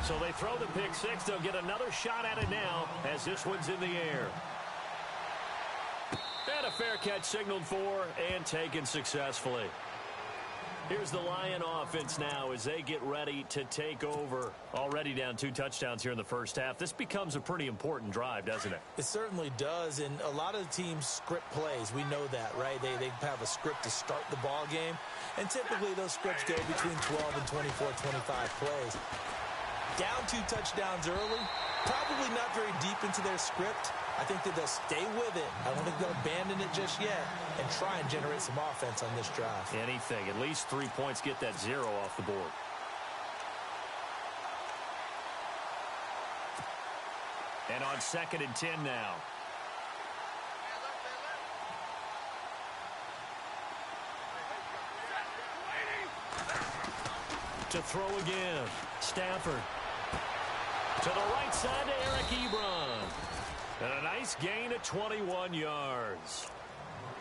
So they throw the pick six. They'll get another shot at it now as this one's in the air. And a fair catch signaled for and taken successfully. Here's the Lion offense now as they get ready to take over. Already down 2 touchdowns here in the first half. This becomes a pretty important drive, doesn't it? It certainly does, and a lot of the teams script plays. We know that, right? They have a script to start the ball game, and typically those scripts go between 12 and 24, 25 plays. Down 2 touchdowns early, probably not very deep into their script. I think that they'll stay with it. I don't think they'll abandon it just yet and try and generate some offense on this drive. Anything. At least 3 points, get that 0 off the board. And on 2nd and 10 now. To throw again. Stafford. To the right side to Eric Ebron. And a nice gain of 21 yards.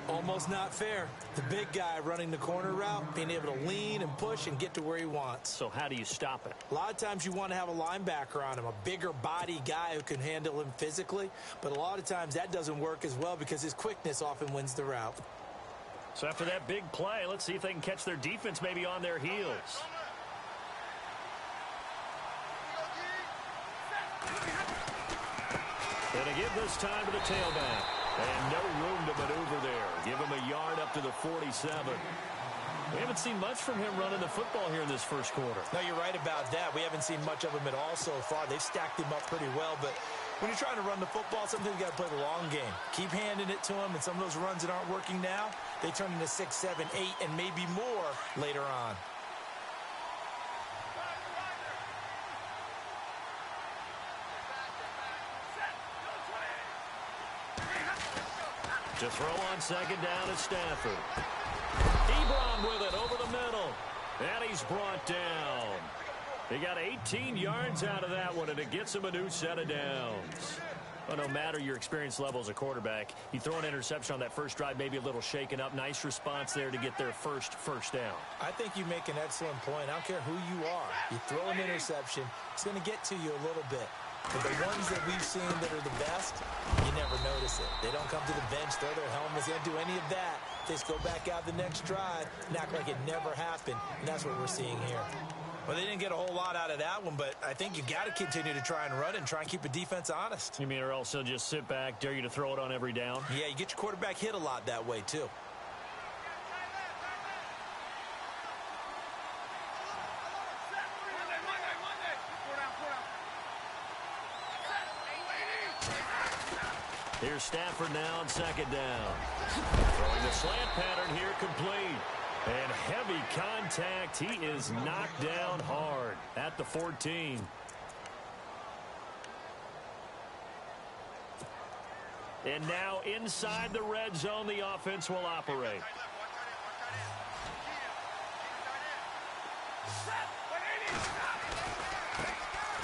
Almost not fair. The big guy running the corner route, being able to lean and push and get to where he wants. So how do you stop it? A lot of times you want to have a linebacker on him, a bigger body guy who can handle him physically. But a lot of times that doesn't work as well because his quickness often wins the route. So after that big play, let's see if they can catch their defense maybe on their heels. And to give this time to the tailback. And no room to maneuver there. Give him a yard up to the 47. We haven't seen much from him running the football here in this first quarter. No, you're right about that. We haven't seen much of him at all so far. They've stacked him up pretty well. But when you're trying to run the football, sometimes you got to play the long game. Keep handing it to him. And some of those runs that aren't working now, they turn into 6, 7, 8, and maybe more later on. To throw on 2nd down is Stafford. Ebron with it over the middle. And he's brought down. He got 18 yards out of that one, and it gets him a new set of downs. Well, no matter your experience level as a quarterback, you throw an interception on that first drive, maybe a little shaken up. Nice response there to get their first down. I think you make an excellent point. I don't care who you are. You throw an interception, it's going to get to you a little bit. But the ones that we've seen that are the best, you never notice it. They don't come to the bench, throw their helmets. They don't do any of that. They just go back out the next drive and act like it never happened. And that's what we're seeing here. Well, they didn't get a whole lot out of that one, but I think you got to continue to try and run and try and keep the defense honest. You mean or else they'll just sit back, dare you to throw it on every down? Yeah, you get your quarterback hit a lot that way, too. Here's Stafford now on 2nd down. Throwing the slant pattern here complete. And heavy contact. He is knocked down hard at the 14. And now inside the red zone, the offense will operate.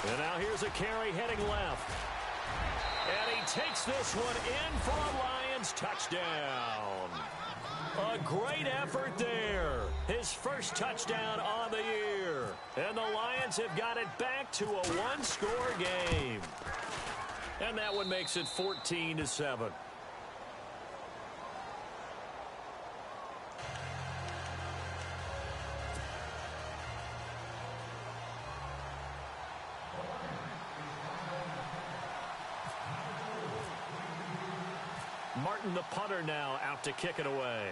And now here's a carry heading left. And he takes this one in for a Lions touchdown. A great effort there. His first touchdown on the year. And the Lions have got it back to a one-score game. And that one makes it 14-7. Martin, the punter, now out to kick it away.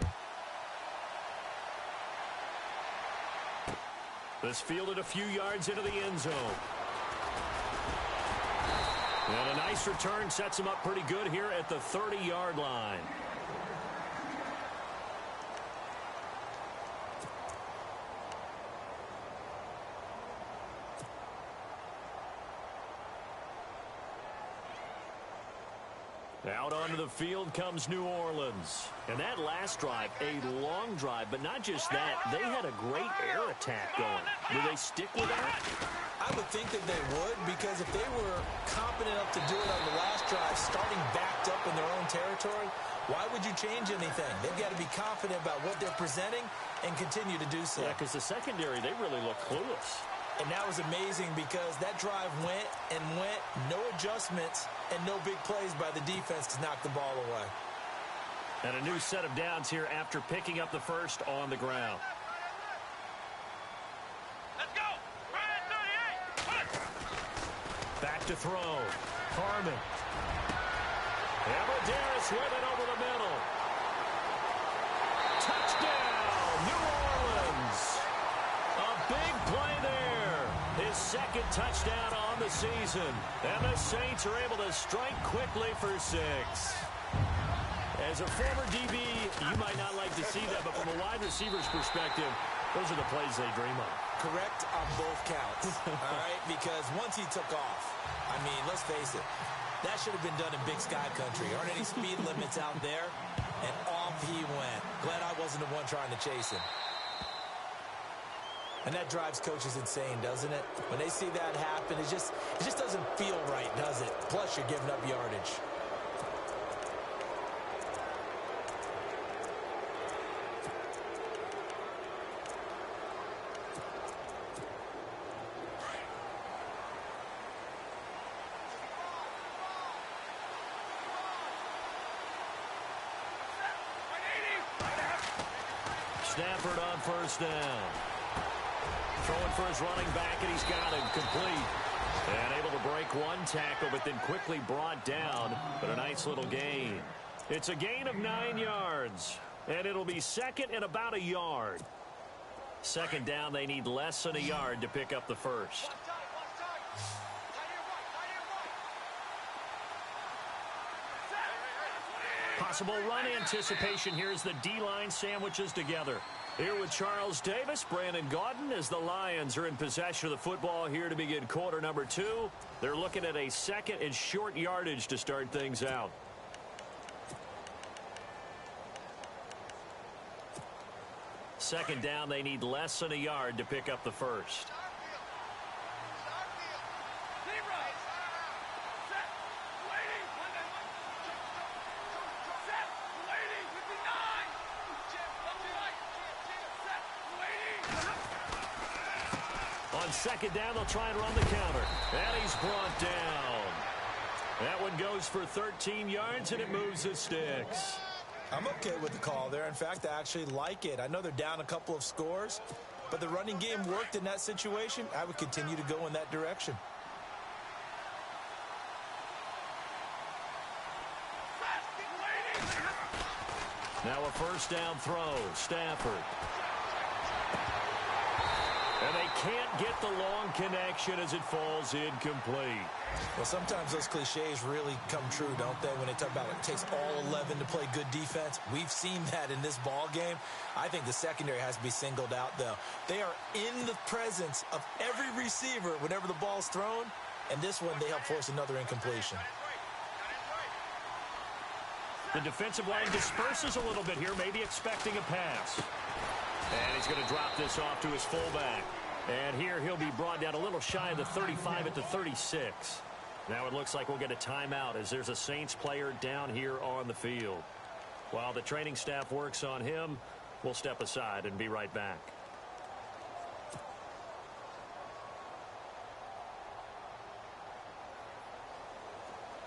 This fielded a few yards into the end zone. And a nice return sets him up pretty good here at the 30-yard line. Out onto the field comes New Orleans. And that last drive, a long drive, but not just that. They had a great air attack going. Will they stick with that? I would think that they would, because if they were competent enough to do it on the last drive, starting backed up in their own territory, why would you change anything? They've got to be confident about what they're presenting and continue to do so. Yeah, because the secondary, they really look clueless. And that was amazing because that drive went and went, no adjustments and no big plays by the defense to knock the ball away. And a new set of downs here after picking up the first on the ground. Let's go! Ryan 38! Back to throw. Harmon. Amadeus with it over the middle. Touchdown, New Orleans. A big play there. His second touchdown on the season. And the Saints are able to strike quickly for 6. As a former DB, you might not like to see that, but from a wide receiver's perspective, those are the plays they dream of. Correct on both counts, all right? Because once he took off, I mean, let's face it, that should have been done in Big Sky Country. Aren't any speed limits out there? And off he went. Glad I wasn't the one trying to chase him. And that drives coaches insane, doesn't it? When they see that happen, it just doesn't feel right, does it? Plus, you're giving up yardage. Stafford on first down. Throwing for his running back, and he's got him complete. And able to break one tackle, but then quickly brought down. But a nice little gain. It's a gain of 9 yards. And it'll be second and about a yard. Second down, they need less than a yard to pick up the first. Possible run anticipation here as the D-line sandwiches together. Here with Charles Davis, Brandon Gaudin, as the Lions are in possession of the football here to begin quarter number 2. They're looking at a second and short yardage to start things out. Second down, they need less than a yard to pick up the first. On second down, they'll try and run the counter. And he's brought down. That one goes for 13 yards, and it moves the sticks. I'm okay with the call there. In fact, I actually like it. I know they're down a couple of scores, but the running game worked in that situation. I would continue to go in that direction. Now a first down throw. Stafford. And they can't get the long connection as it falls incomplete. Well, sometimes those cliches really come true, don't they? When they talk about it takes all 11 to play good defense. We've seen that in this ball game. I think the secondary has to be singled out, though. They are in the presence of every receiver whenever the ball's thrown. And this one, they help force another incompletion. The defensive line disperses a little bit here, maybe expecting a pass. And he's going to drop this off to his fullback. And here he'll be brought down a little shy of the 35 at the 36. Now it looks like we'll get a timeout as there's a Saints player down here on the field. While the training staff works on him, we'll step aside and be right back.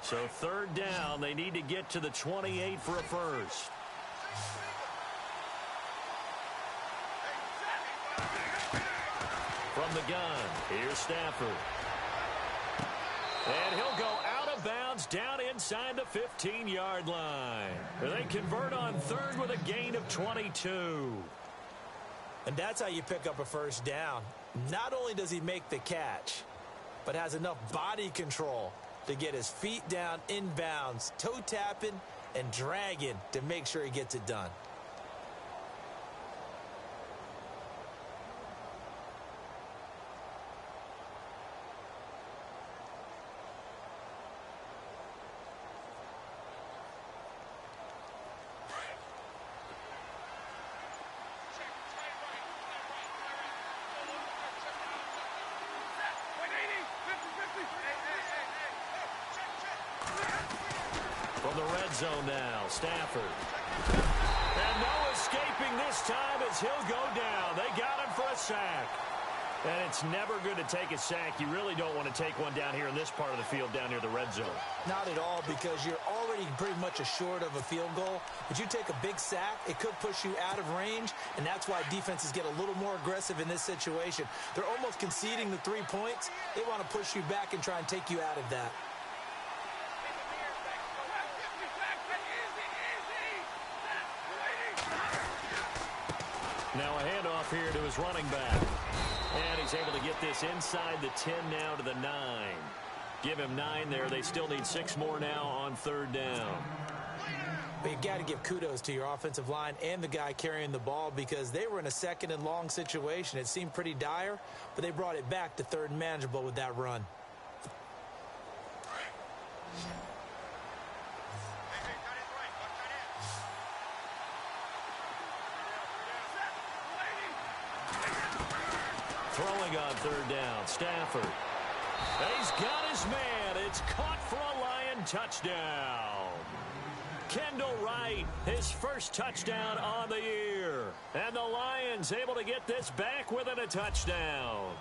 So third down, they need to get to the 28 for a first. From the gun, here's Stafford. And he'll go out of bounds down inside the 15-yard line. They convert on third with a gain of 22. And that's how you pick up a first down. Not only does he make the catch, but has enough body control to get his feet down inbounds, toe tapping and dragging to make sure he gets it done. From the red zone now, Stafford. And no escaping this time as he'll go down. They got him for a sack. And it's never good to take a sack. You really don't want to take one down here in this part of the field, down near the red zone. Not at all, because you're already pretty much assured of a field goal. But you take a big sack, it could push you out of range, and that's why defenses get a little more aggressive in this situation. They're almost conceding the 3 points. They want to push you back and try and take you out of that. Now a handoff here to his running back. And he's able to get this inside the 10 now to the 9. Give him 9 there. They still need 6 more now on 3rd down. But you've got to give kudos to your offensive line and the guy carrying the ball, because they were in a 2nd and long situation. It seemed pretty dire, but they brought it back to 3rd and manageable with that run. Throwing on 3rd down, Stafford. He's got his man. It's caught for a Lion touchdown. Kendall Wright, his first touchdown on the year. And the Lions able to get this back within a touchdown.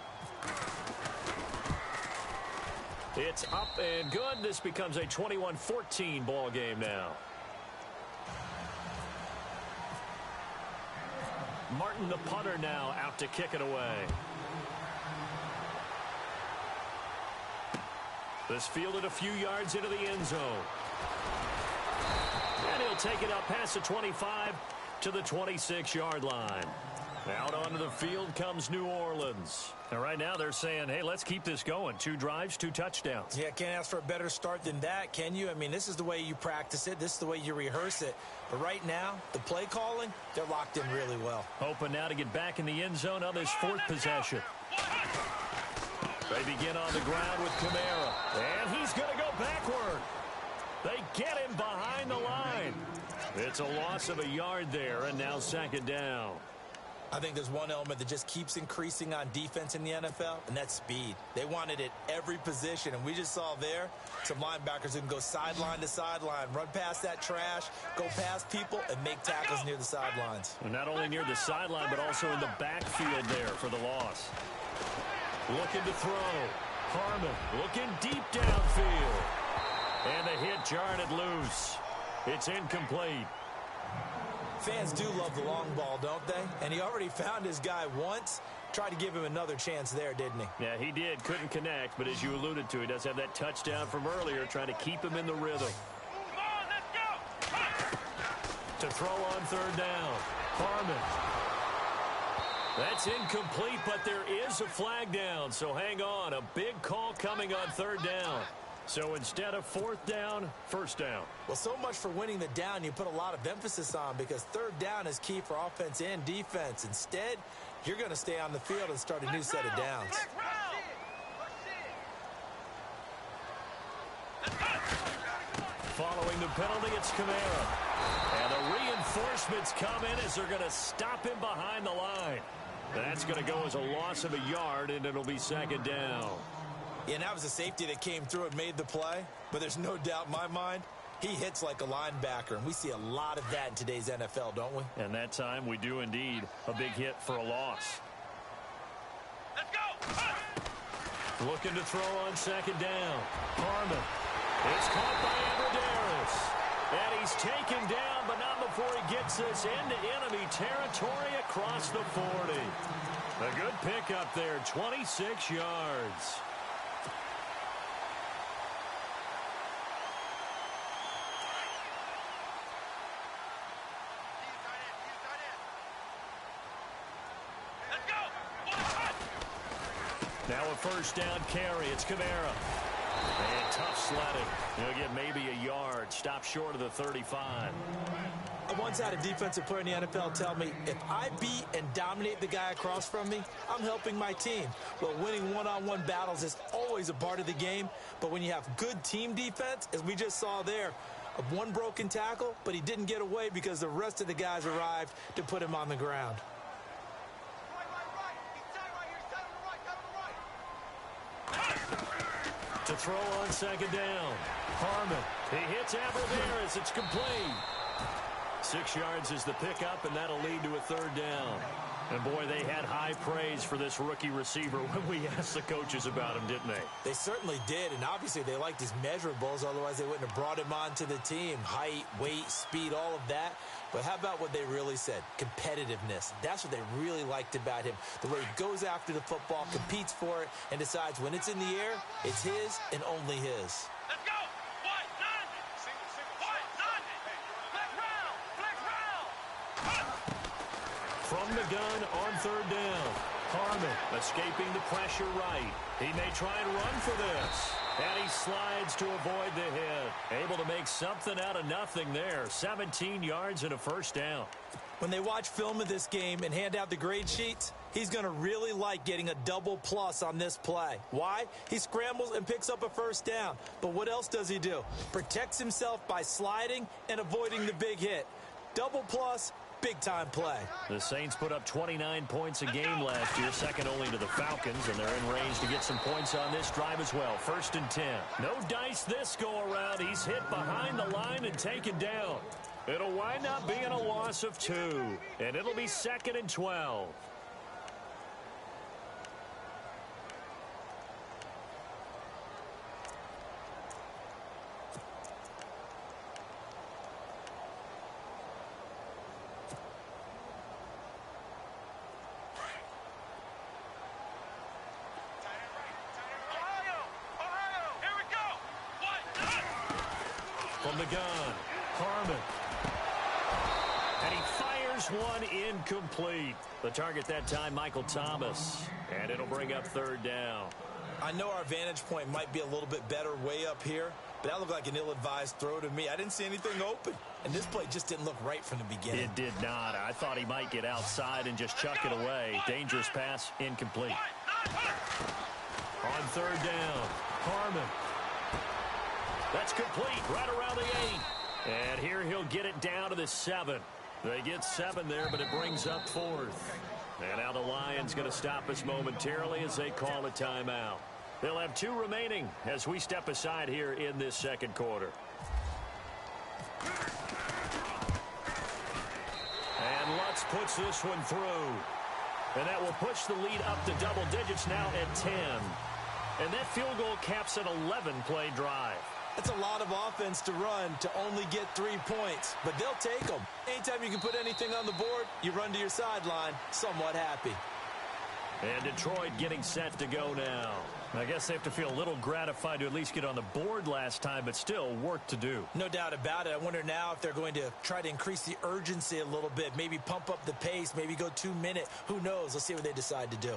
It's up and good. This becomes a 21-14 ball game now. Martin, the punter, now out to kick it away. This fielded a few yards into the end zone. And he'll take it up past the 25 to the 26-yard line. Out onto the field comes New Orleans. And right now they're saying, hey, let's keep this going. 2 drives, 2 touchdowns. Yeah, can't ask for a better start than that, can you? I mean, this is the way you practice it. This is the way you rehearse it. But right now, the play calling, they're locked in really well. Hoping now to get back in the end zone on this 4th possession. They begin on the ground with Kamara. And he's going to go backward. They get him behind the line. It's a loss of a yard there, and now 2nd down. I think there's one element that just keeps increasing on defense in the NFL, and that's speed. They want it at every position, and we just saw there some linebackers who can go sideline to sideline, run past that trash, go past people, and make tackles near the sidelines. And not only near the sideline, but also in the backfield there for the loss. Looking to throw. Harmon looking deep downfield. And the hit jarred it loose. It's incomplete. Fans do love the long ball, don't they? And he already found his guy once. Tried to give him another chance there, didn't he? Yeah, he did. Couldn't connect, but as you alluded to, he does have that touchdown from earlier, trying to keep him in the rhythm. Come on, let's go. To throw on 3rd down. Harmon. That's incomplete, but there is a flag down, so hang on. A big call coming on 3rd down. So instead of 4th down, 1st down. Well, so much for winning the down you put a lot of emphasis on, because 3rd down is key for offense and defense. Instead, you're going to stay on the field and start a new set of downs. Following the penalty, it's Kamara. And the reinforcements come in as they're going to stop him behind the line. That's going to go as a loss of a yard, and it'll be 2nd down. Yeah, and that was a safety that came through and made the play. But there's no doubt in my mind, he hits like a linebacker. And we see a lot of that in today's NFL, don't we? And that time we do indeed. A big hit for a loss. Let's go. Looking to throw on 2nd down. Harmon. It's caught by Abradaris. And he's taken down, but not before he gets this into enemy territory across the 40. A good pickup there, 26 yards. Now a 1st down carry. It's Kamara. And tough sledding. He'll get maybe a yard. Stop short of the 35. I once had a defensive player in the NFL tell me, if I beat and dominate the guy across from me, I'm helping my team. Well, winning one-on-one battles is always a part of the game. But when you have good team defense, as we just saw there, one broken tackle, but he didn't get away because the rest of the guys arrived to put him on the ground. To throw on 2nd down. Harmon. He hits Abradaris. It's complete. 6 yards is the pickup, and that'll lead to a 3rd down. And, boy, they had high praise for this rookie receiver when we asked the coaches about him, didn't they? They certainly did, and obviously they liked his measurables. Otherwise, they wouldn't have brought him onto the team. Height, weight, speed, all of that. But how about what they really said? Competitiveness. That's what they really liked about him. The way he goes after the football, competes for it, and decides when it's in the air, it's his and only his. Let's go. White, none. White, none. Flex round. Flex round. From the gun on third down. Harmon escaping the pressure right. He may try and run for this. And he slides to avoid the hit. Able to make something out of nothing there. 17 yards and a first down. When they watch film of this game and hand out the grade sheets, he's going to really like getting a double plus on this play. Why? He scrambles and picks up a first down. But what else does he do? Protects himself by sliding and avoiding the big hit. Double plus, big-time play. The Saints put up 29 points a game last year, second only to the Falcons, and they're in range to get some points on this drive as well. 1st and 10. No dice this go-around. He's hit behind the line and taken down. It'll wind up being a loss of 2, and it'll be 2nd and 12. From the gun, Harmon. And he fires one incomplete. The target that time, Michael Thomas. And it'll bring up 3rd down. I know our vantage point might be a little bit better way up here, but that looked like an ill-advised throw to me. I didn't see anything open. And this play just didn't look right from the beginning. It did not. I thought he might get outside and just chuck it away. Dangerous pass, incomplete. On 3rd down, Harmon. That's complete right around the 8. And here he'll get it down to the 7. They get 7 there, but it brings up 4th. And now the Lions going to stop us momentarily as they call a timeout. They'll have 2 remaining as we step aside here in this 2nd quarter. And Lutz puts this one through. And that will push the lead up to double digits now at 10. And that field goal caps an 11-play drive. That's a lot of offense to run to only get 3 points, but they'll take them. Anytime you can put anything on the board, you run to your sideline, somewhat happy. And Detroit getting set to go now. I guess they have to feel a little gratified to at least get on the board last time, but still work to do. No doubt about it. I wonder now if they're going to try to increase the urgency a little bit, maybe pump up the pace, maybe go 2-minute. Who knows? Let's see what they decide to do.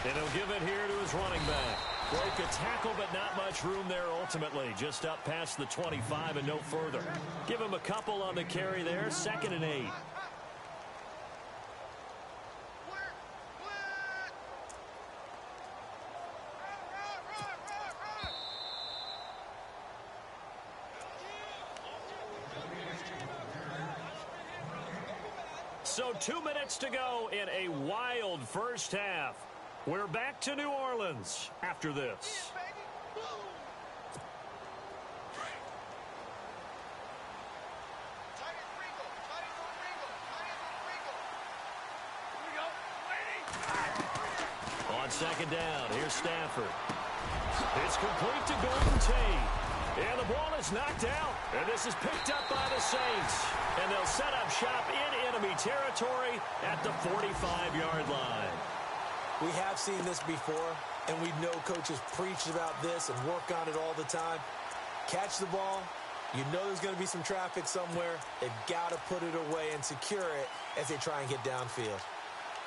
And he'll give it here to his running back. Broke a tackle, but not much room there ultimately. Just up past the 25 and no further. Give him a couple on the carry there. 2nd and 8. So 2 minutes to go in a wild first half. We're back to New Orleans after this. On 2nd down, here's Stafford. It's complete to Golden Tate. And the ball is knocked out. And this is picked up by the Saints. And they'll set up shop in enemy territory at the 45-yard line. We have seen this before, and we know coaches preach about this and work on it all the time. Catch the ball. You know there's going to be some traffic somewhere. They've got to put it away and secure it as they try and get downfield.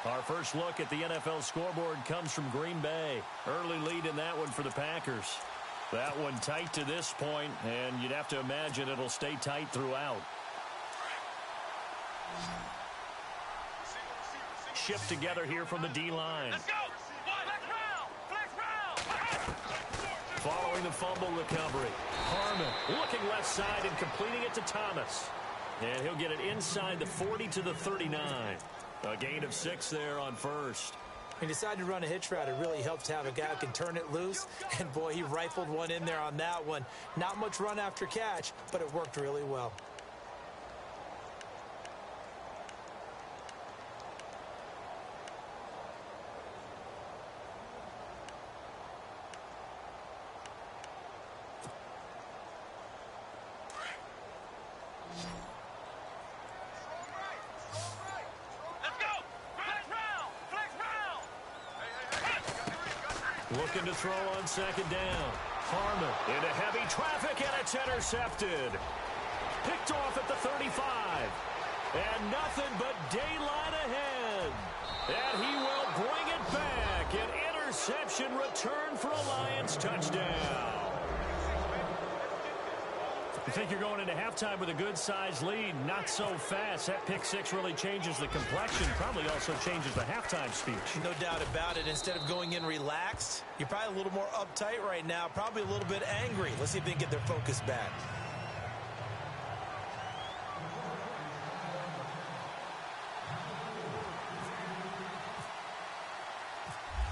Our first look at the NFL scoreboard comes from Green Bay. Early lead in that one for the Packers. That one tight to this point, and you'd have to imagine it'll stay tight throughout. Shift together here from the D-line. Let's go. Flex round. Flex round. Following the fumble recovery, Harmon looking left side and completing it to Thomas. And he'll get it inside the 40 to the 39. A gain of 6 there on first. He decided to run a hitch route. It really helps to have a guy who can turn it loose. And, boy, he rifled one in there on that one. Not much run after catch, but it worked really well. Looking to throw on second down. Harmon into heavy traffic, and it's intercepted. Picked off at the 35. And nothing but daylight ahead. And he will bring it back. An interception return for a Lions touchdown. You think you're going into halftime with a good-sized lead. Not so fast. That pick six really changes the complexion. Probably also changes the halftime speech. No doubt about it. Instead of going in relaxed, you're probably a little more uptight right now. Probably a little bit angry. Let's see if they can get their focus back.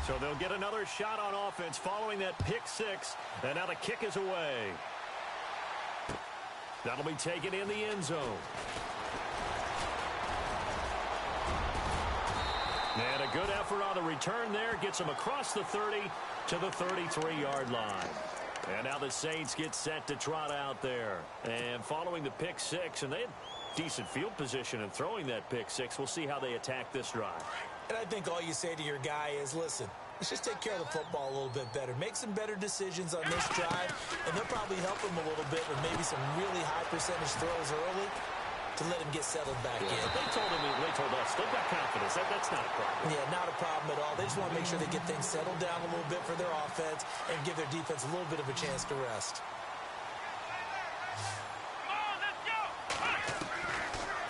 So they'll get another shot on offense following that pick six. And now the kick is away. That'll be taken in the end zone. And a good effort on the return there. Gets him across the 30 to the 33-yard line. And now the Saints get set to trot out there. And following the pick six, and they had decent field position in throwing that pick six. We'll see how they attack this drive. And I think all you say to your guy is, listen, let's just take care of the football a little bit better. Make some better decisions on this drive, and they'll probably help him a little bit with maybe some really high percentage throws early to let him get settled back in. But they told us, they've got confidence. That's not a problem. Yeah, not a problem at all. They just want to make sure they get things settled down a little bit for their offense and give their defense a little bit of a chance to rest.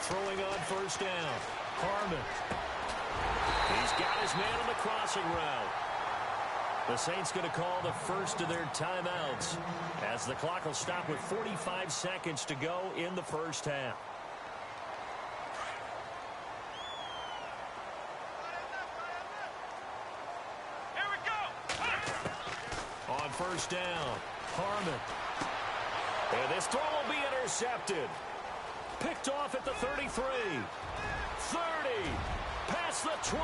Throwing on first down. Harmon. He's got his man on the crossing route. The Saints going to call the first of their timeouts as the clock will stop with 45 seconds to go in the first half. Here we go. On first down, Harmon. And this throw will be intercepted. Picked off at the 33. 30. Past the 20.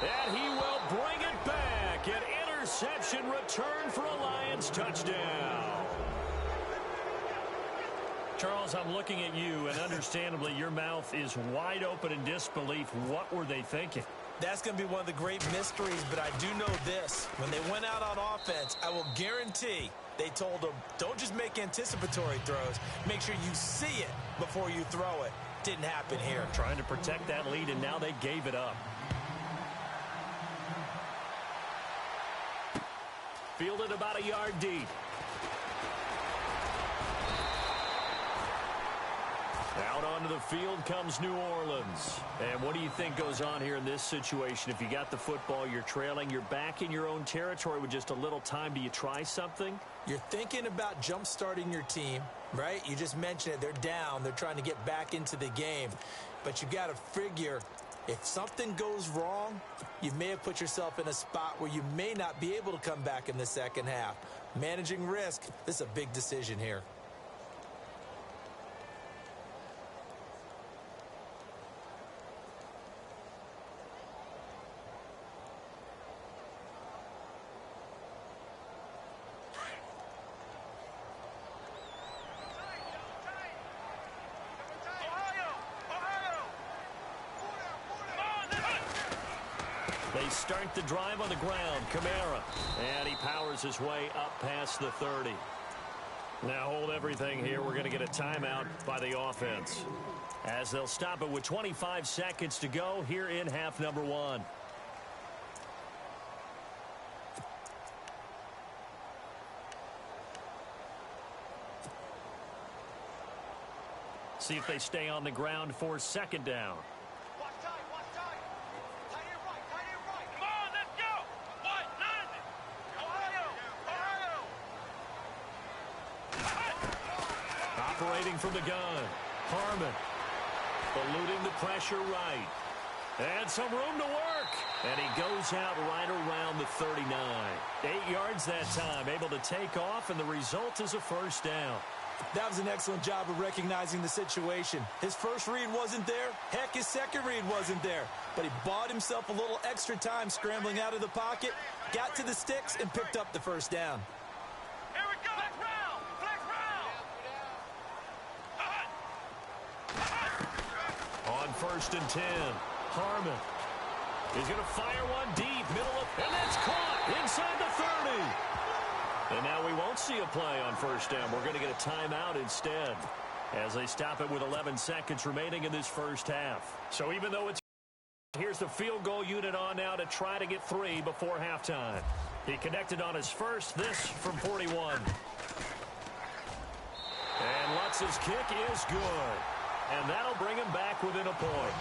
And he will bring it back. An interception return for a Lions touchdown. Charles, I'm looking at you, and understandably, your mouth is wide open in disbelief. What were they thinking? That's going to be one of the great mysteries, but I do know this. When they went out on offense, I will guarantee they told them, don't just make anticipatory throws. Make sure you see it before you throw it. Didn't happen here. Trying to protect that lead, and now they gave it up. Fielded about a yard deep. Out onto the field comes New Orleans. And what do you think goes on here in this situation? If you got the football, you're trailing, you're back in your own territory with just a little time. Do you try something? You're thinking about jump-starting your team, right? You just mentioned it. They're down. They're trying to get back into the game. But you got to figure, if something goes wrong, you may have put yourself in a spot where you may not be able to come back in the second half. Managing risk, this is a big decision here. They start the drive on the ground. Kamara. And he powers his way up past the 30. Now hold everything here. We're going to get a timeout by the offense, as they'll stop it with 25 seconds to go here in half number one. See if they stay on the ground for second down. waiting from the gun. Harmon eluding the pressure right. And some room to work. And he goes out right around the 39. 8 yards that time, able to take off, and the result is a first down. That was an excellent job of recognizing the situation. His first read wasn't there. Heck, his second read wasn't there. But he bought himself a little extra time scrambling out of the pocket, got to the sticks, and picked up the first down. Here we go. Flex round. Flex round. On 1st and 10, Harmon. He's going to fire one deep, and that's caught inside the 30. And now we won't see a play on first down. We're going to get a timeout instead as they stop it with 11 seconds remaining in this first half. So even though it's here's the field goal unit on now to try to get 3 before halftime. He connected on his first, this from 41. And Lutz's kick is good. And that'll bring him back within a point.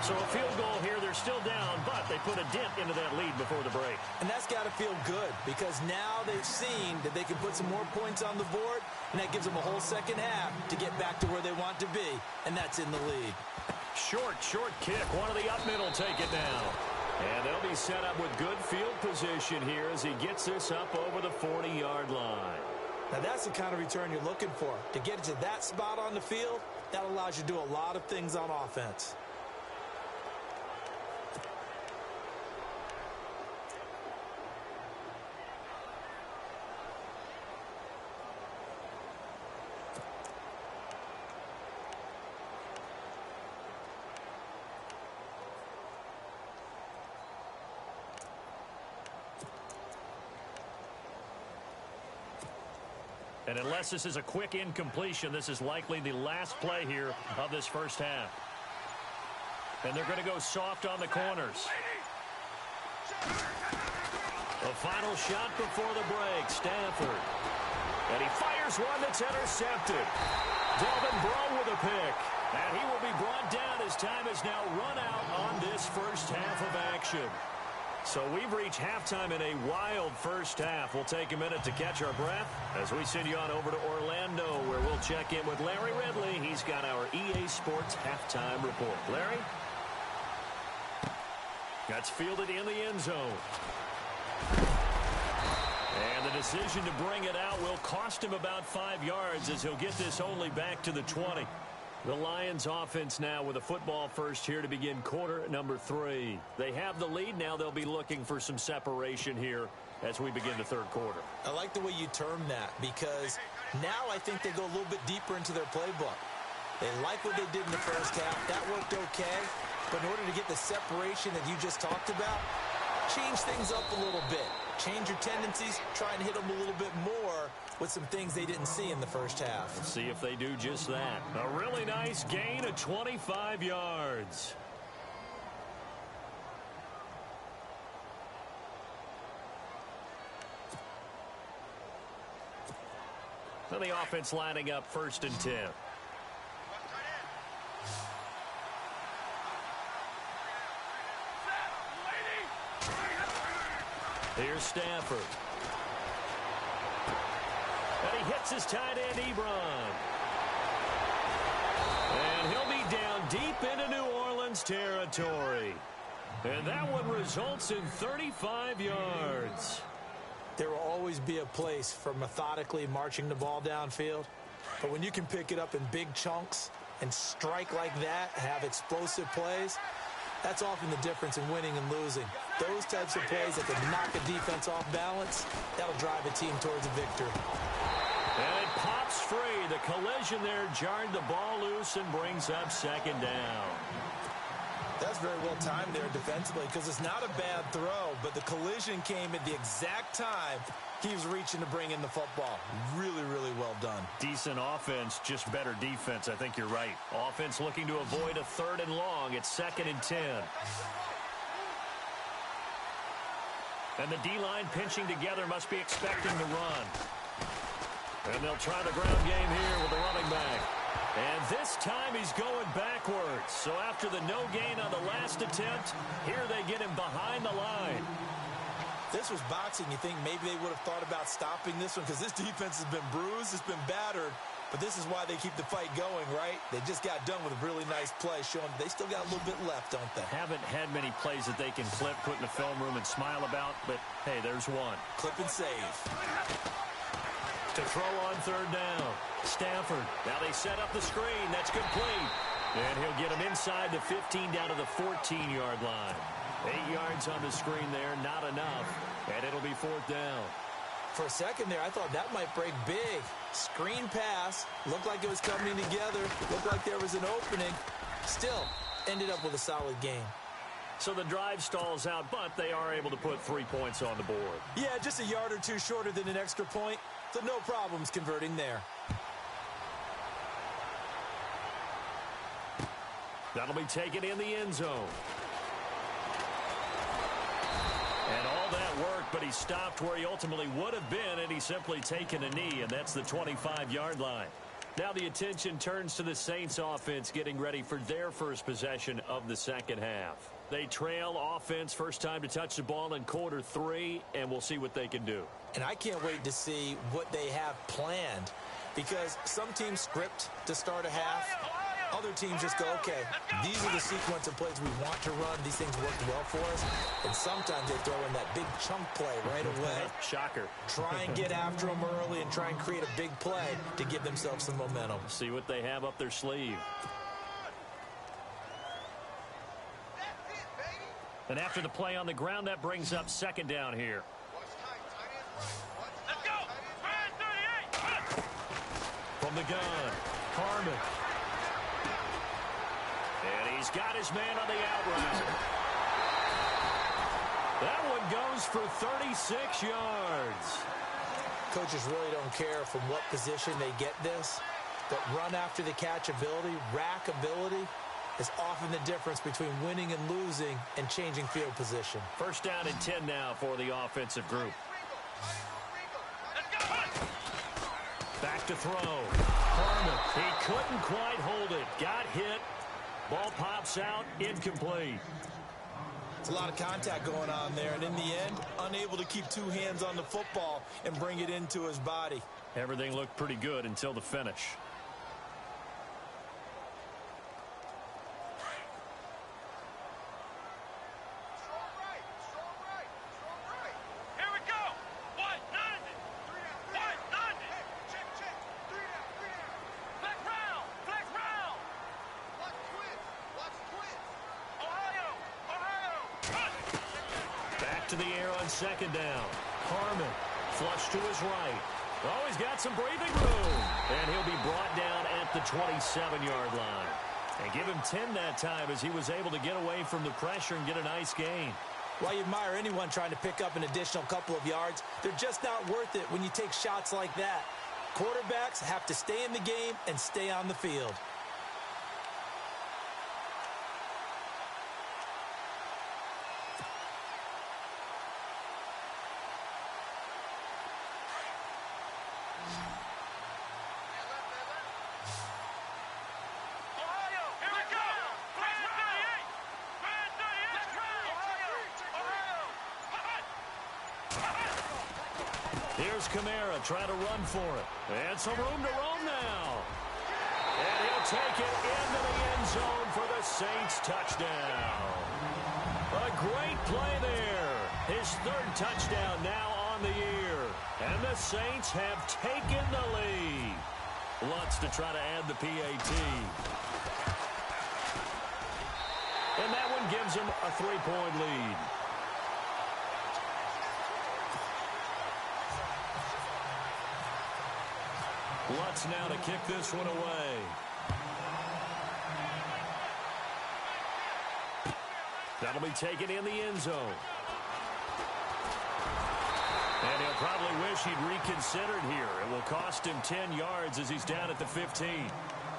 So a field goal here, they're still down, but they put a dent into that lead before the break. And that's got to feel good because now they've seen that they can put some more points on the board, and that gives them a whole second half to get back to where they want to be, and that's in the lead. Short kick. One of the up middle take it down. And they'll be set up with good field position here as he gets this up over the 40-yard line. Now that's the kind of return you're looking for. To get to that spot on the field, that allows you to do a lot of things on offense. And unless this is a quick incompletion, this is likely the last play here of this first half. And they're going to go soft on the corners. The final shot before the break, Stafford. And he fires one that's intercepted. Delvin Breaux with a pick. And he will be brought down as time is now run out on this first half of action. So we've reached halftime in a wild first half. We'll take a minute to catch our breath as we send you on over to Orlando, where we'll check in with Larry Ridley. He's got our EA Sports halftime report. Larry? That's fielded in the end zone. And the decision to bring it out will cost him about 5 yards as he'll get this only back to the 20. The Lions offense now with a football first here to begin quarter number 3. They have the lead. Now they'll be looking for some separation here as we begin the third quarter. I like the way you term that because now I think they go a little bit deeper into their playbook. They like what they did in the first half. That worked okay. But in order to get the separation that you just talked about, change things up a little bit. Change your tendencies. Try and hit them a little bit more with some things they didn't see in the first half. Let's see if they do just that. A really nice gain of 25 yards. And the offense lining up 1st and 10. Here's Stafford. And he hits his tight end, Ebron. And he'll be down deep into New Orleans territory. And that one results in 35 yards. There will always be a place for methodically marching the ball downfield. But when you can pick it up in big chunks and strike like that, have explosive plays, that's often the difference in winning and losing. Those types of plays that can knock a defense off balance, that'll drive a team towards a victory. And it pops free. The collision there jarred the ball loose and brings up 2nd down. That's very well timed there defensively because it's not a bad throw, but the collision came at the exact time he was reaching to bring in the football. Really, really well done. Decent offense, just better defense. I think you're right. Offense looking to avoid a 3rd and long. It's 2nd and 10. And the D-line pinching together, must be expecting to run. And they'll try the ground game here with the running back. And this time he's going backwards. So after the no gain on the last attempt, here they get him behind the line. This was boxing. You think maybe they would have thought about stopping this one because this defense has been bruised, it's been battered. but this is why they keep the fight going, right? They just got done with a really nice play, showing they still got a little bit left, don't they? Haven't had many plays that they can clip, put in the film room, and smile about, but, hey, there's one. Clip and save. To throw on third down. Stafford. Now they set up the screen. That's complete. And he'll get him inside the 15 down to the 14-yard line. 8 yards on the screen there, not enough. And it'll be fourth down. For a second there, I thought that might break big. Screen pass. Looked like it was coming together. Looked like there was an opening. Still, ended up with a solid game. So the drive stalls out, but they are able to put 3 points on the board. Yeah, just a yard or two shorter than an extra point. So no problems converting there. That'll be taken in the end zone. And all that work, but he stopped where he ultimately would have been, and he's simply taken a knee, and that's the 25-yard line. Now the attention turns to the Saints offense getting ready for their first possession of the second half. They trail offense first time to touch the ball in quarter 3, and we'll see what they can do. And I can't wait to see what they have planned, because some teams script to start a half. Other teams just go, okay, these are the sequence of plays we want to run. These things worked well for us. And sometimes they throw in that big chunk play right away. Shocker. Try and get after them early and try and create a big play to give themselves some momentum. See what they have up their sleeve. And after the play on the ground, that brings up second down here. Let's go! 38! From the gun, Carmen. And he's got his man on the out route. That one goes for 36 yards. Coaches really don't care from what position they get this, but run after the catch ability, rack ability, is often the difference between winning and losing and changing field position. First down and 10 now for the offensive group. Back to throw. Harmon. He couldn't quite hold it. Got hit. Ball pops out. Incomplete. It's a lot of contact going on there, and in the end, unable to keep two hands on the football and bring it into his body. Everything looked pretty good until the finish. To the air on second down. Harmon flush to his right. Oh, he's got some breathing room. And he'll be brought down at the 27-yard line. And give him 10 that time as he was able to get away from the pressure and get a nice gain. While you admire anyone trying to pick up an additional couple of yards, they're just not worth it when you take shots like that. Quarterbacks have to stay in the game and stay on the field. Here's Kamara trying to run for it. And some room to roam now. And he'll take it into the end zone for the Saints touchdown. A great play there. His third touchdown now on the year. And the Saints have taken the lead. Lutz to try to add the PAT. And that one gives him a 3-point lead. Lutz now to kick this one away. That'll be taken in the end zone. And he'll probably wish he'd reconsidered here. It will cost him 10 yards as he's down at the 15.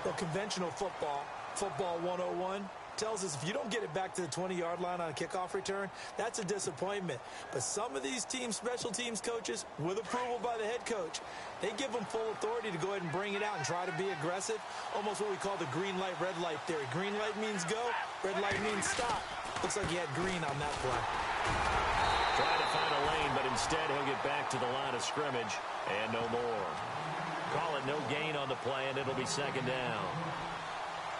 Well, conventional football 101, tells us if you don't get it back to the 20-yard line on a kickoff return, that's a disappointment. But some of these teams, special teams coaches, with approval by the head coach, they give them full authority to go ahead and bring it out and try to be aggressive. Almost what we call the green light, red light theory. Green light means go, red light means stop. Looks like he had green on that play. Trying to find a lane, but instead he'll get back to the line of scrimmage and no more. Call it no gain on the play, and it'll be second down.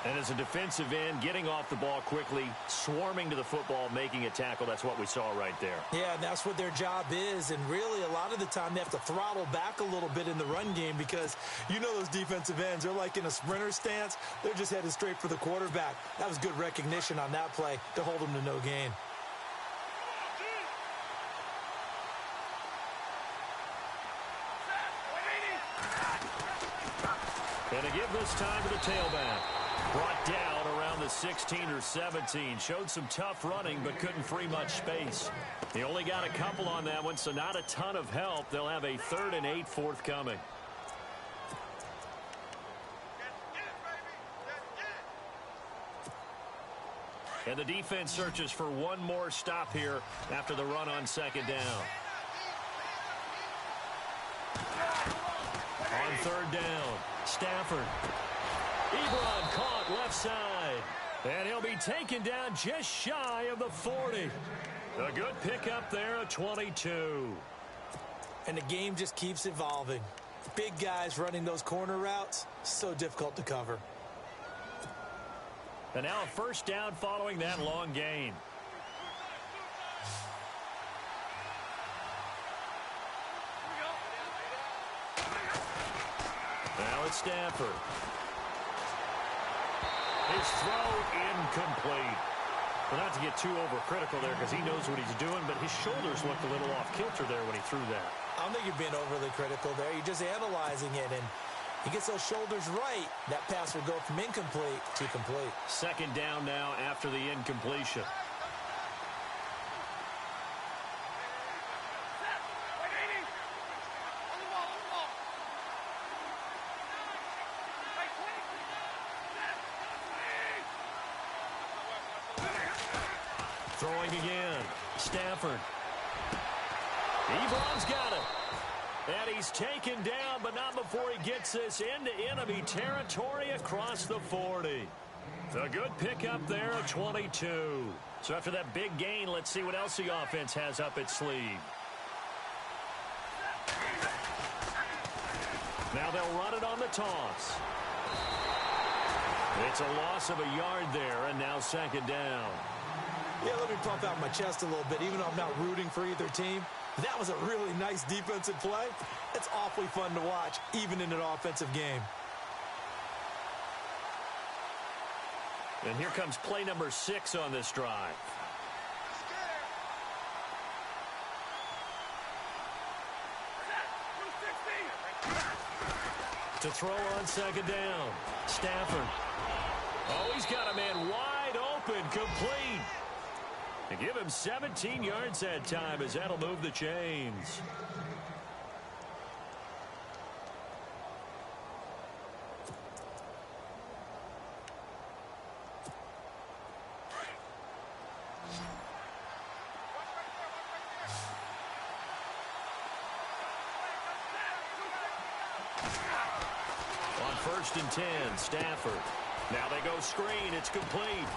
And as a defensive end, getting off the ball quickly, swarming to the football, making a tackle, that's what we saw right there. Yeah, and that's what their job is. And really, a lot of the time, they have to throttle back a little bit in the run game because you know those defensive ends, they're like in a sprinter stance. They're just headed straight for the quarterback. That was good recognition on that play to hold them to no gain. And to give this time to the tailback. Brought down around the 16 or 17. Showed some tough running, but couldn't free much space. He only got a couple on that one, so not a ton of help. They'll have a 3rd and 8 forthcoming. And the defense searches for one more stop here after the run on second down. On 3rd down, Stafford. Ebron caught left side. And he'll be taken down just shy of the 40. A good pickup there at 22. And the game just keeps evolving. Big guys running those corner routes, so difficult to cover. And now a first down following that long gain. Now it's Stafford. His throw incomplete. Well, not to get too overcritical there because he knows what he's doing, but his shoulders looked a little off kilter there when he threw that. I don't think you're being overly critical there. You're just analyzing it, and he gets those shoulders right. That pass will go from incomplete to complete. Second down now after the incompletion. Throwing again. Stafford. Ebron's got it. And he's taken down, but not before he gets this into enemy territory across the 40. A good pickup there at 22. So after that big gain, let's see what else the offense has up its sleeve. Now they'll run it on the toss. It's a loss of a yard there, and now second down. Yeah, let me pump out my chest a little bit, even though I'm not rooting for either team. That was a really nice defensive play. It's awfully fun to watch, even in an offensive game. And here comes play number 6 on this drive. To throw on second down. Stafford. Oh, he's got a man wide open, complete. And give him 17 yards that time as that'll move the chains. On 1st and 10, Stafford. Now they go screen. It's complete.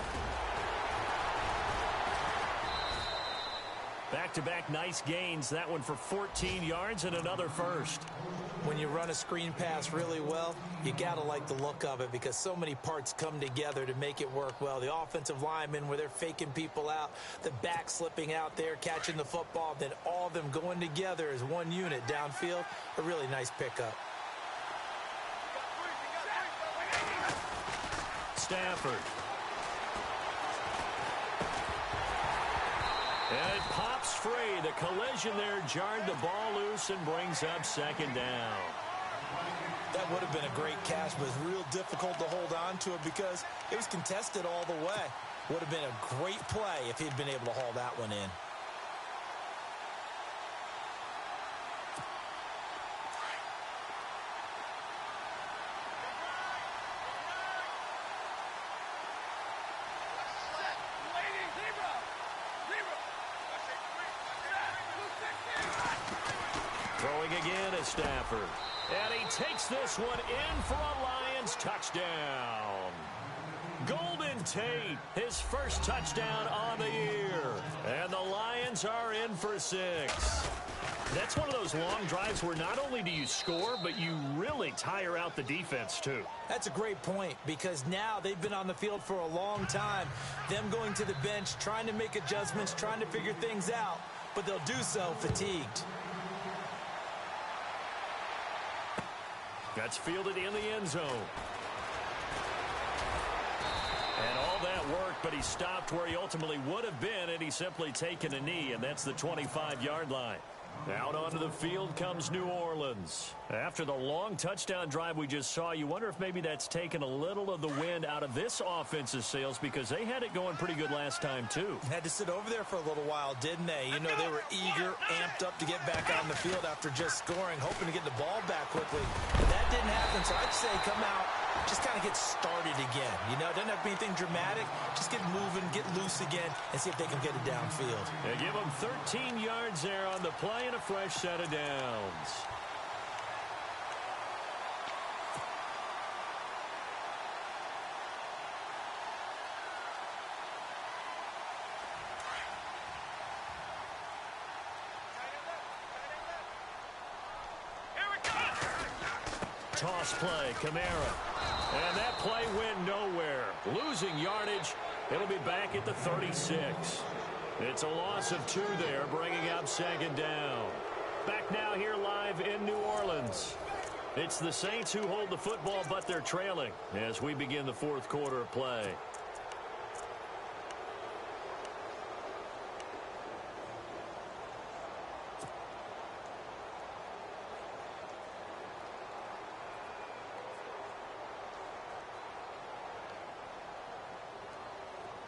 Back-to-back nice gains. That one for 14 yards and another first. When you run a screen pass really well, you got to like the look of it because so many parts come together to make it work well. The offensive linemen where they're faking people out, the back slipping out there, catching the football, then all of them going together as one unit downfield. A really nice pickup. Stafford. And it pops free. The collision there jarred the ball loose and brings up second down. That would have been a great catch, but it's real difficult to hold on to it because it was contested all the way. Would have been a great play if he'd been able to haul that one in. Throwing again is Stafford. And he takes this one in for a Lions touchdown. Golden Tate, his first touchdown on the year. And the Lions are in for 6. That's one of those long drives where not only do you score, but you really tire out the defense, too. That's a great point, because now they've been on the field for a long time. Them going to the bench, trying to make adjustments, trying to figure things out, but they'll do so fatigued. That's fielded in the end zone. And all that work, but he stopped where he ultimately would have been, and he's simply taken a knee, and that's the 25-yard line. Out onto the field comes New Orleans. After the long touchdown drive we just saw, you wonder if maybe that's taken a little of the wind out of this offense's sails, because they had it going pretty good last time, too. Had to sit over there for a little while, didn't they? You know, they were eager, amped up to get back on the field after just scoring, hoping to get the ball back quickly. But that didn't happen, so I'd say come out, just kind of get started again. You know, it doesn't have to be anything dramatic. Just get moving, get loose again, and see if they can get it downfield. They give them 13 yards there on the play and a fresh set of downs. Toss play, Kamara. And that play went nowhere. Losing yardage. It'll be back at the 36. It's a loss of 2 there, bringing up second down. Back now here live in New Orleans. It's the Saints who hold the football, but they're trailing as we begin the fourth quarter of play.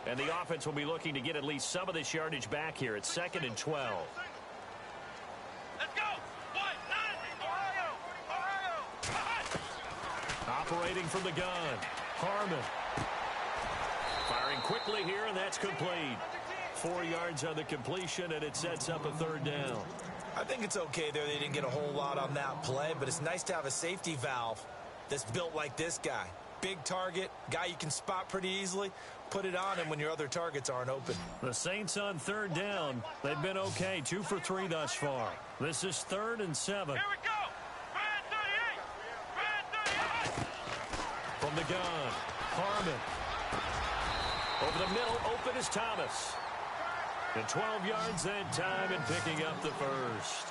And the offense will be looking to get at least some of this yardage back here. It's 2nd and 12. Let's go! Ohio! Operating from the gun. Harmon. Firing quickly here, and that's complete. 4 yards on the completion, and it sets up a third down. I think it's okay there. They didn't get a whole lot on that play, but it's nice to have a safety valve that's built like this guy. Big target, guy you can spot pretty easily. Put it on him when your other targets aren't open. The Saints on third down. They've been okay, 2 for 3 thus far. This is 3rd and 7. Here we go! Red 38! Red 38! From the gun, Harmon. Over the middle, open is Thomas. And 12 yards that time and picking up the first.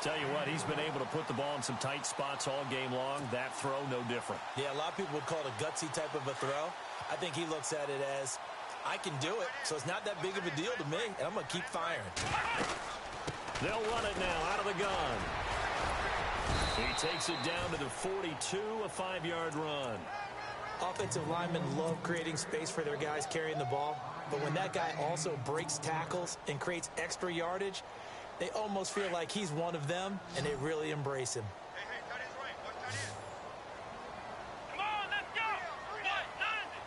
Tell you what, he's been able to put the ball in some tight spots all game long. That throw, no different. Yeah, a lot of people would call it a gutsy type of a throw. I think he looks at it as, I can do it, so it's not that big of a deal to me, and I'm going to keep firing. They'll run it now out of the gun. He takes it down to the 42, a 5-yard run. Offensive linemen love creating space for their guys carrying the ball, but when that guy also breaks tackles and creates extra yardage, they almost feel like he's one of them, and they really embrace him. Hey, tight end's right. Watch tight end. Come on, let's go! What? 90!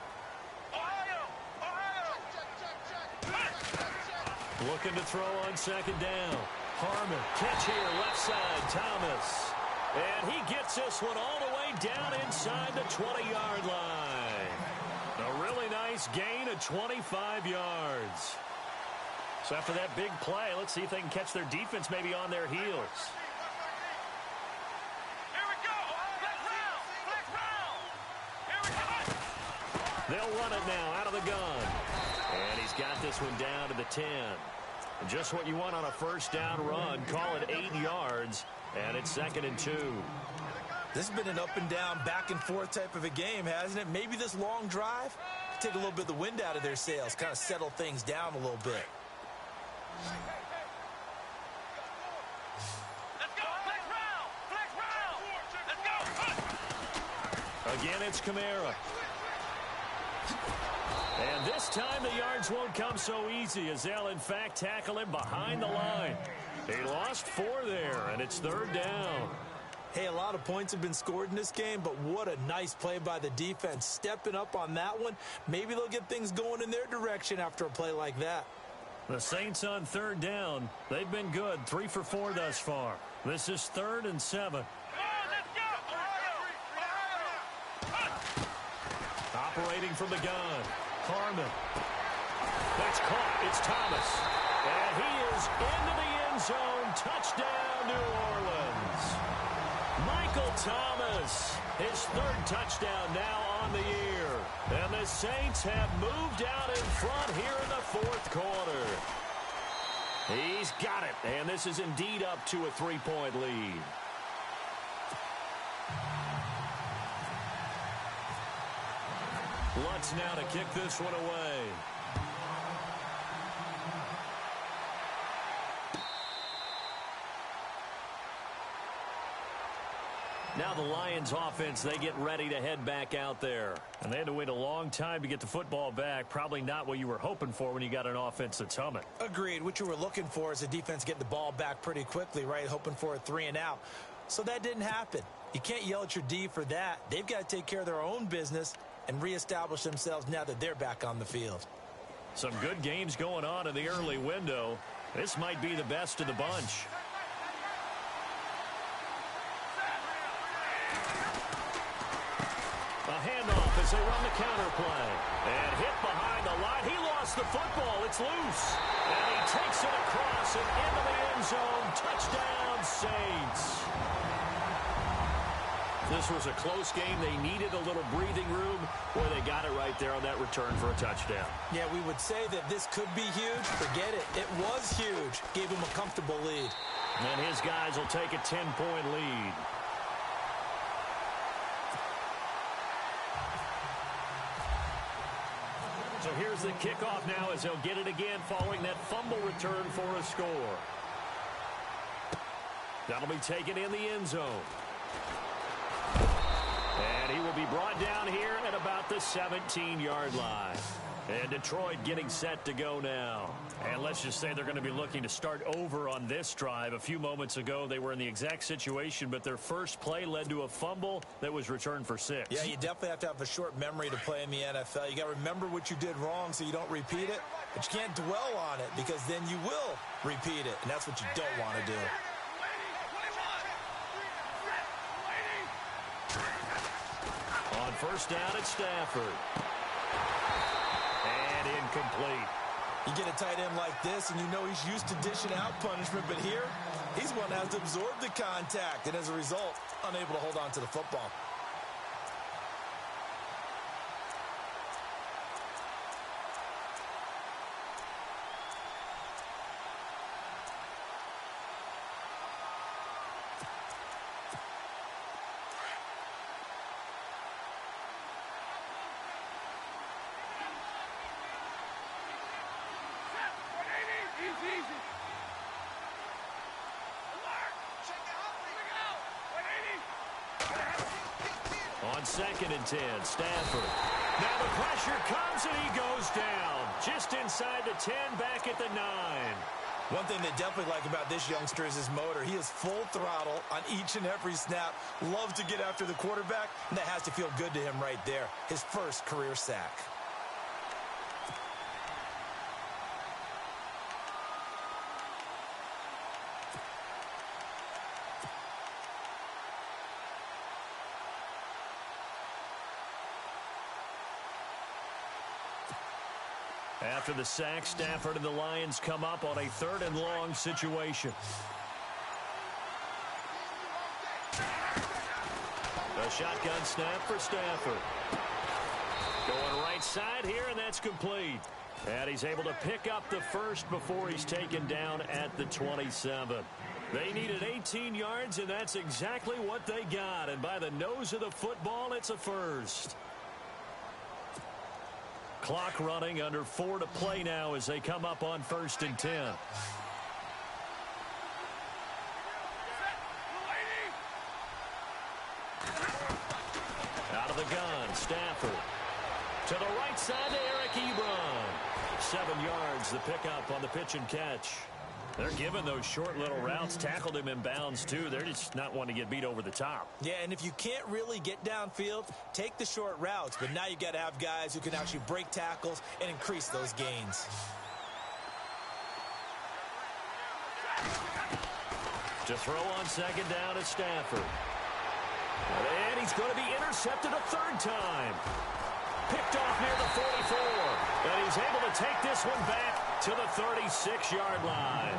Ohio! Looking to throw on second down. Harmon, catch here, left side, Thomas. And he gets this one all the way down inside the 20-yard line. A really nice gain of 25 yards. So after that big play, let's see if they can catch their defense maybe on their heels. Here we go! Flex round! Flex round! Here we go! They'll run it now out of the gun. And he's got this one down to the 10. And just what you want on a first down run. Call it 8 yards. And it's 2nd and 2. This has been an up and down, back and forth type of a game, hasn't it? Maybe this long drive take a little bit of the wind out of their sails, kind of settle things down a little bit. Let's go! Flex round! Flex round! Let's go! Again, it's Kamara. And this time the yards won't come so easy as they'll, in fact, tackle him behind the line. He lost 4 there, and it's 3rd down. Hey, a lot of points have been scored in this game, but what a nice play by the defense. Stepping up on that one, maybe they'll get things going in their direction after a play like that. The Saints on 3rd down. They've been good, 3 for 4 thus far. This is 3rd and 7. Come on, let's go! Ohio! Operating from the gun. Harmon. That's caught. It's Thomas. And he is into the end zone. Touchdown, New Orleans. Michael Thomas, his third touchdown now on the year. And the Saints have moved out in front here in the fourth quarter. He's got it, and this is indeed up to a 3-point lead. Lutz now to kick this one away. Now the Lions offense, they get ready to head back out there. And they had to wait a long time to get the football back. Probably not what you were hoping for when you got an offense that's humming. Agreed. What you were looking for is the defense getting the ball back pretty quickly, right? Hoping for a 3 and out. So that didn't happen. You can't yell at your D for that. They've got to take care of their own business and reestablish themselves now that they're back on the field. Some good games going on in the early window. This might be the best of the bunch. A handoff as they run the counter play. And hit behind the line. He lost the football. It's loose. And he takes it across and into the end zone. Touchdown, Saints. This was a close game. They needed a little breathing room. Boy, they got it right there on that return for a touchdown. Yeah, we would say that this could be huge. Forget it. It was huge. Gave him a comfortable lead. And his guys will take a 10-point lead. So here's the kickoff now as they'll get it again following that fumble return for a score. That'll be taken in the end zone. And he will be brought down here at about the 17-yard line. And Detroit getting set to go now. And let's just say they're going to be looking to start over on this drive. A few moments ago, they were in the exact situation, but their first play led to a fumble that was returned for 6. Yeah, you definitely have to have a short memory to play in the NFL. You got to remember what you did wrong so you don't repeat it. But you can't dwell on it because then you will repeat it. And that's what you don't want to do. On first down, it's Stafford. And incomplete. You get a tight end like this, and you know he's used to dishing out punishment, but here, he's one that has to absorb the contact, and as a result, unable to hold on to the football. On 2nd and 10, Stafford. Now the pressure comes and he goes down. Just inside the 10, back at the 9. One thing they definitely like about this youngster is his motor. He is full throttle on each and every snap. Loves to get after the quarterback, and that has to feel good to him right there. His first career sack. After the sack, Stafford and the Lions come up on a 3rd and long situation. A shotgun snap for Stafford. Going right side here, and that's complete. And he's able to pick up the first before he's taken down at the 27. They needed 18 yards, and that's exactly what they got. And by the nose of the football, it's a first. Clock running, under 4 to play now as they come up on 1st and 10. Out of the gun, Stafford. To the right side to Eric Ebron. 7 yards, the pickup on the pitch and catch. They're giving those short little routes. Tackled him in bounds, too. They're just not wanting to get beat over the top. Yeah, and if you can't really get downfield, take the short routes. But now you got to have guys who can actually break tackles and increase those gains. To throw on 2nd down at Stafford. And he's going to be intercepted a 3rd time. Picked off near the 44. And he's able to take this one back to the 36-yard line.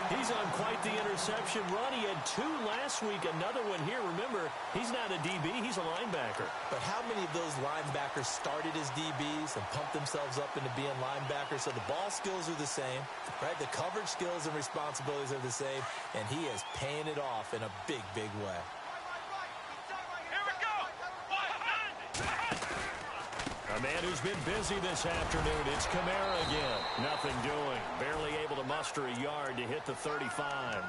He's on quite the interception run. He had 2 last week, another one here. Remember, he's not a DB, he's a linebacker. But how many of those linebackers started as DBs and pumped themselves up into being linebackers? So the ball skills are the same, right? The coverage skills and responsibilities are the same, and he is paying it off in a big, big way. Here we go. A man who's been busy this afternoon. It's Kamara again. Nothing doing. Barely able to muster a yard to hit the 35.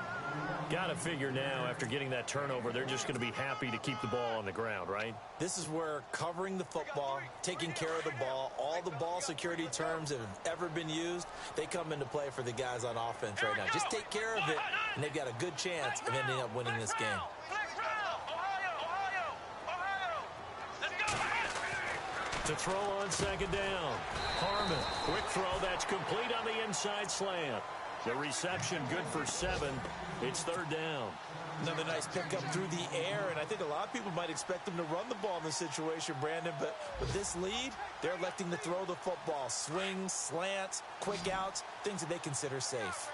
Got to figure now, after getting that turnover, they're just going to be happy to keep the ball on the ground, right? This is where covering the football, taking care of the ball, all the ball security terms that have ever been used, they come into play for the guys on offense right now. Just take care of it, and they've got a good chance of ending up winning this game. To throw on second down. Harmon, quick throw, that's complete on the inside slant. The reception good for 7. It's third down. Another nice pickup through the air, and I think a lot of people might expect them to run the ball in this situation, Brandon, but with this lead, they're electing to throw the football. Swings, slants, quick outs, things that they consider safe.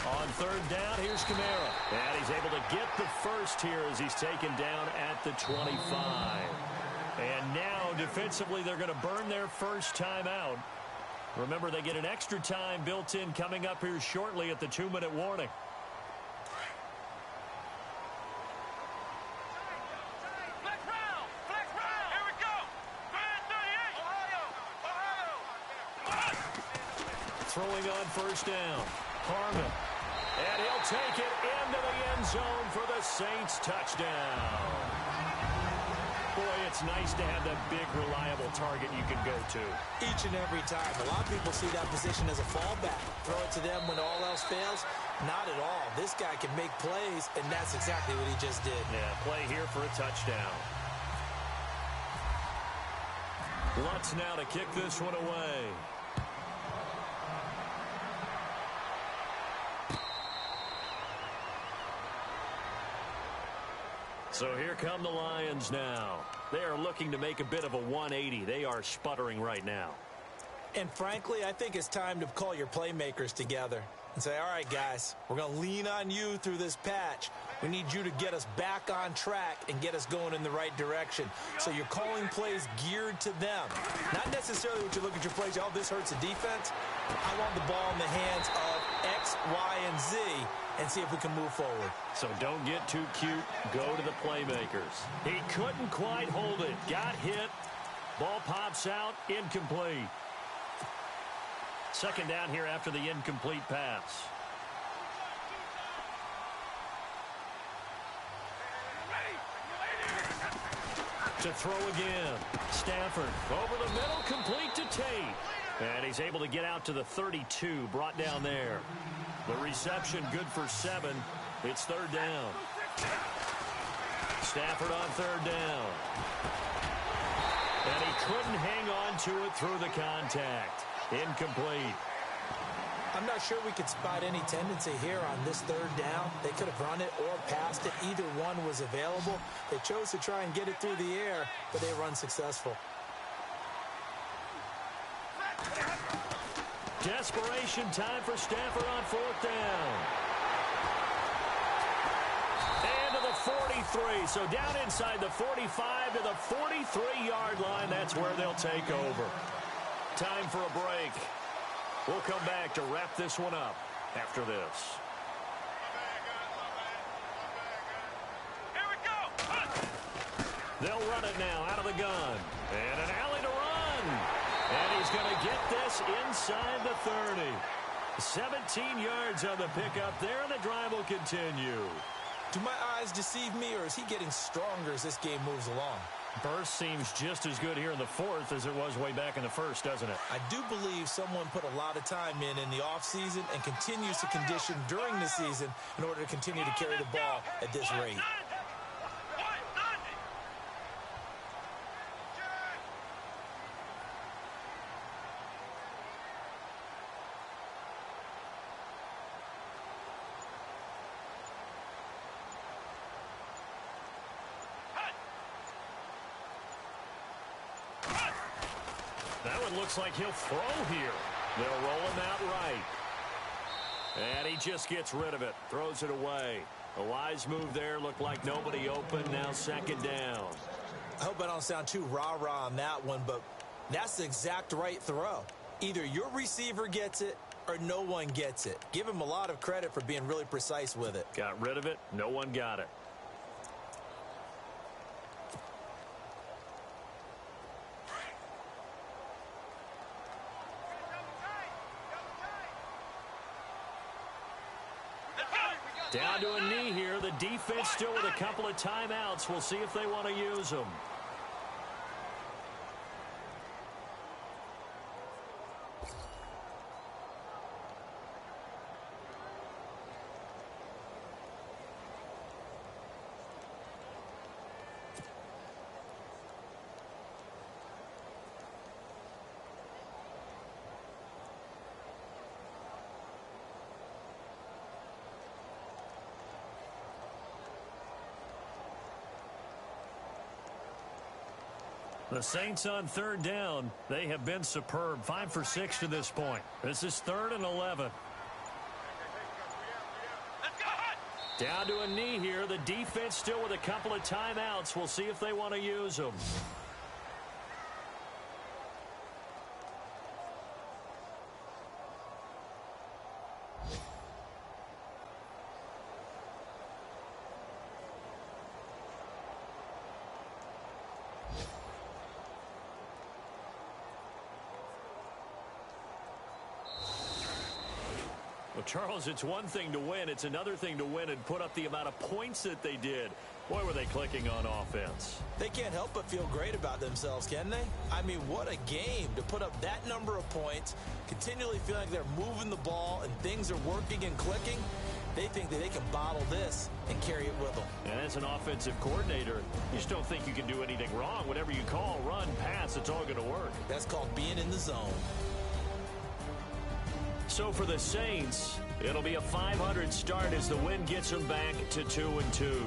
On third down, here's Kamara. And he's able to get the first here as he's taken down at the 25. And now, defensively, they're going to burn their first time out. Remember, they get an extra time built in coming up here shortly at the 2-minute warning. Throwing on first down. Harmon. And he'll take it into the end zone for the Saints touchdown. Boy, it's nice to have that big, reliable target you can go to. Each and every time. A lot of people see that position as a fallback. Throw it to them when all else fails. Not at all. This guy can make plays, and that's exactly what he just did. Yeah, play here for a touchdown. Lutz now to kick this one away. So here come the Lions now. They are looking to make a bit of a 180. They are sputtering right now. And frankly, I think it's time to call your playmakers together and say, all right, guys, we're going to lean on you through this patch. We need you to get us back on track and get us going in the right direction. So you're calling plays geared to them. Not necessarily what you look at your plays, oh, this hurts the defense. I want the ball in the hands of X, Y, and Z and see if we can move forward. So don't get too cute. Go to the playmakers. He couldn't quite hold it. Got hit. Ball pops out. Incomplete. Second down here after the incomplete pass. To throw again. Stafford over the middle, complete to Tate. And he's able to get out to the 32, brought down there. The reception good for 7. It's third down. Stafford on third down. And he couldn't hang on to it through the contact. Incomplete. I'm not sure we could spot any tendency here on this third down. They could have run it or passed it. Either one was available. They chose to try and get it through the air, but they were unsuccessful. Desperation time for Stafford on fourth down. And to the 43. So down inside the 45 to the 43-yard line. That's where they'll take over. Time for a break. We'll come back to wrap this one up after this. Here we go. They'll run it now out of the gun. And an alley to run. And he's going to get this inside the 30. 17 yards on the pickup there, and the drive will continue. Do my eyes deceive me, or is he getting stronger as this game moves along? Burst seems just as good here in the fourth as it was way back in the first, doesn't it? I do believe someone put a lot of time in the offseason and continues to condition during the season in order to continue to carry the ball at this rate. That one looks like he'll throw here. They'll roll him out right. And he just gets rid of it. Throws it away. A wise move there. Looked like nobody open. Now second down. I hope I don't sound too rah-rah on that one, but that's the exact right throw. Either your receiver gets it or no one gets it. Give him a lot of credit for being really precise with it. Got rid of it. No one got it. Down to a knee here. The defense still with a couple of timeouts. We'll see if they want to use them. The Saints on third down. They have been superb. 5 for 6 to this point. This is 3rd and 11. Down to a knee here. The defense still with a couple of timeouts. We'll see if they want to use them. Well, Charles, it's one thing to win. It's another thing to win and put up the amount of points that they did. Boy, were they clicking on offense. They can't help but feel great about themselves, can they? I mean, what a game to put up that number of points, continually feeling like they're moving the ball and things are working and clicking. They think that they can bottle this and carry it with them. And as an offensive coordinator, you just don't think you can do anything wrong. Whatever you call, run, pass, it's all going to work. That's called being in the zone. So for the Saints, it'll be a 500 start as the win gets them back to 2-2.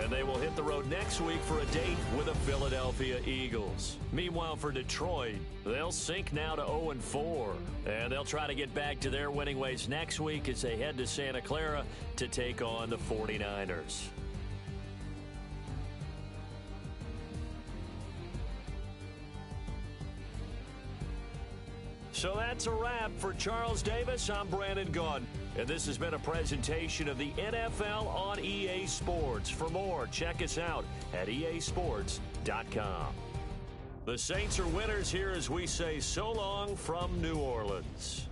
And they will hit the road next week for a date with the Philadelphia Eagles. Meanwhile, for Detroit, they'll sink now to 0-4. And they'll try to get back to their winning ways next week as they head to Santa Clara to take on the 49ers. So that's a wrap. For Charles Davis, I'm Brandon Gaudin. And this has been a presentation of the NFL on EA Sports. For more, check us out at easports.com. The Saints are winners here as we say so long from New Orleans.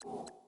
You